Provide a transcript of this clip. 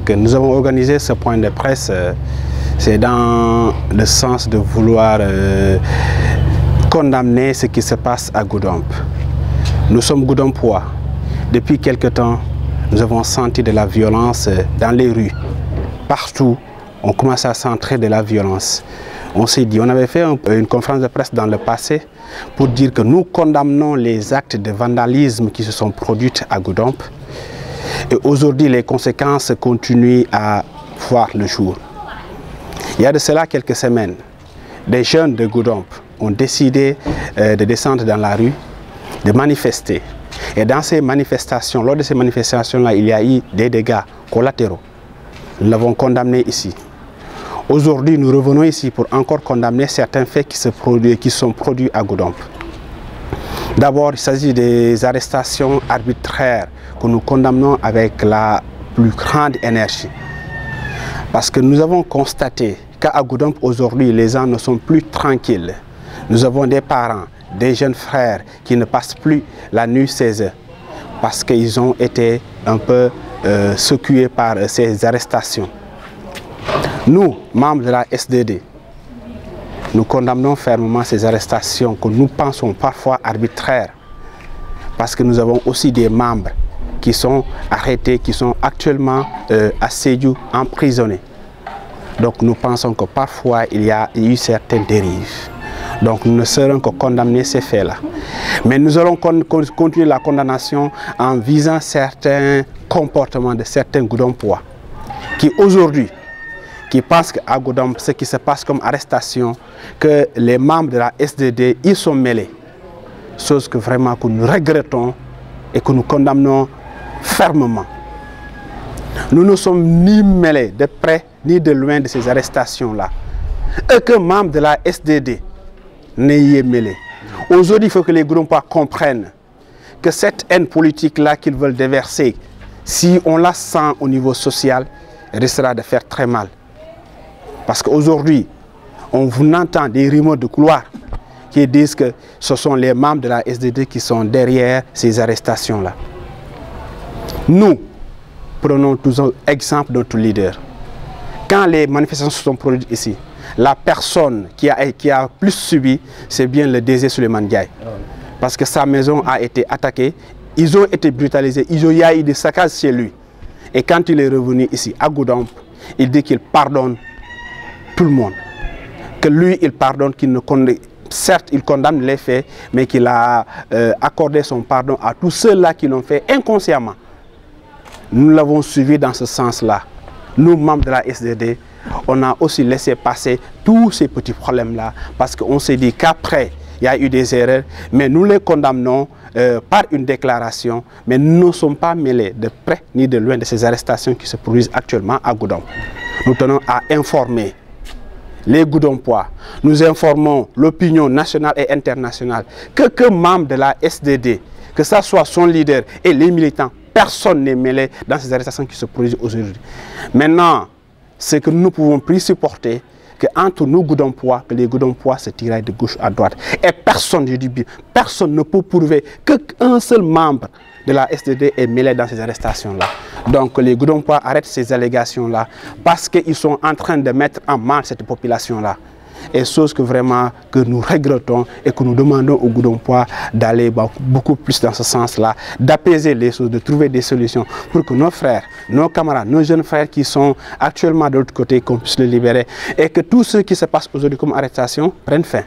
que nous avons organisé ce point de presse, c'est dans le sens de vouloir condamner ce qui se passe à Goudomp. Nous sommes Goudompois. Depuis quelque temps, nous avons senti de la violence dans les rues. Partout, on commence à sentir de la violence. On s'est dit, on avait fait une conférence de presse dans le passé pour dire que nous condamnons les actes de vandalisme qui se sont produits à Goudomp. Et aujourd'hui, les conséquences continuent à voir le jour. Il y a de cela quelques semaines, des jeunes de Goudomp ont décidé de descendre dans la rue, de manifester. Et dans ces manifestations, lors de ces manifestations-là, il y a eu des dégâts collatéraux. Nous l'avons condamné ici. Aujourd'hui, nous revenons ici pour encore condamner certains faits qui sont produits à Goudomp. D'abord, il s'agit des arrestations arbitraires que nous condamnons avec la plus grande énergie. Parce que nous avons constaté qu'à Goudomp, aujourd'hui, les gens ne sont plus tranquilles. Nous avons des parents, des jeunes frères qui ne passent plus la nuit chez eux parce qu'ils ont été un peu secoués par ces arrestations. Nous, membres de la SDD, nous condamnons fermement ces arrestations que nous pensons parfois arbitraires parce que nous avons aussi des membres qui sont arrêtés, qui sont actuellement à Sédhiou, emprisonnés. Donc nous pensons que parfois il y a eu certaines dérives. Donc nous ne serons que condamner ces faits-là. Mais nous allons continuer la condamnation en visant certains comportements de certains Goudompois qui aujourd'hui, qui pensent qu'à Goudomp, ce qui se passe comme arrestation, que les membres de la SDD, ils sont mêlés. Chose que vraiment que nous regrettons et que nous condamnons fermement. Nous ne sommes ni mêlés de près ni de loin de ces arrestations-là. Aucun membre de la SDD n'est y mêlé. Aujourd'hui, il faut que les Goudompois comprennent que cette haine politique-là qu'ils veulent déverser, si on la sent au niveau social, risquera de faire très mal. Parce qu'aujourd'hui, on vous entend des rumeurs de couloir qui disent que ce sont les membres de la SDD qui sont derrière ces arrestations-là. Nous prenons toujours exemple de notre leader. Quand les manifestations se sont produites ici, la personne qui a plus subi, c'est bien le DG Souleymane Ndiaye. Parce que sa maison a été attaquée, ils ont été brutalisés, il y a eu des saccages chez lui. Et quand il est revenu ici à Goudomp, il dit qu'il pardonne tout le monde. Que lui, il pardonne, qu'il ne condamne, certes, il condamne les faits, mais qu'il a accordé son pardon à tous ceux-là qui l'ont fait inconsciemment. Nous l'avons suivi dans ce sens-là. Nous, membres de la SDD, on a aussi laissé passer tous ces petits problèmes-là parce qu'on s'est dit qu'après, il y a eu des erreurs, mais nous les condamnons par une déclaration, mais nous ne sommes pas mêlés de près ni de loin de ces arrestations qui se produisent actuellement à Goudomp. Nous tenons à informer les Goudompois, nous informons l'opinion nationale et internationale que membre de la SDD, que ce soit son leader et les militants, personne n'est mêlé dans ces arrestations qui se produisent aujourd'hui. Maintenant, c'est que nous ne pouvons plus supporter qu'entre nous Goudompois, que les Goudompois se tiraillent de gauche à droite. Et personne, je dis bien, personne ne peut prouver qu'un seul membre de la SDD est mêlé dans ces arrestations-là. Donc les Goudompois arrêtent ces allégations-là parce qu'ils sont en train de mettre en mal cette population-là. Et chose que vraiment que nous regrettons et que nous demandons aux Goudompois d'aller beaucoup plus dans ce sens-là, d'apaiser les choses, de trouver des solutions pour que nos frères, nos camarades, nos jeunes frères qui sont actuellement de l'autre côté, qu'on puisse les libérer et que tout ce qui se passe aujourd'hui comme arrestation prenne fin.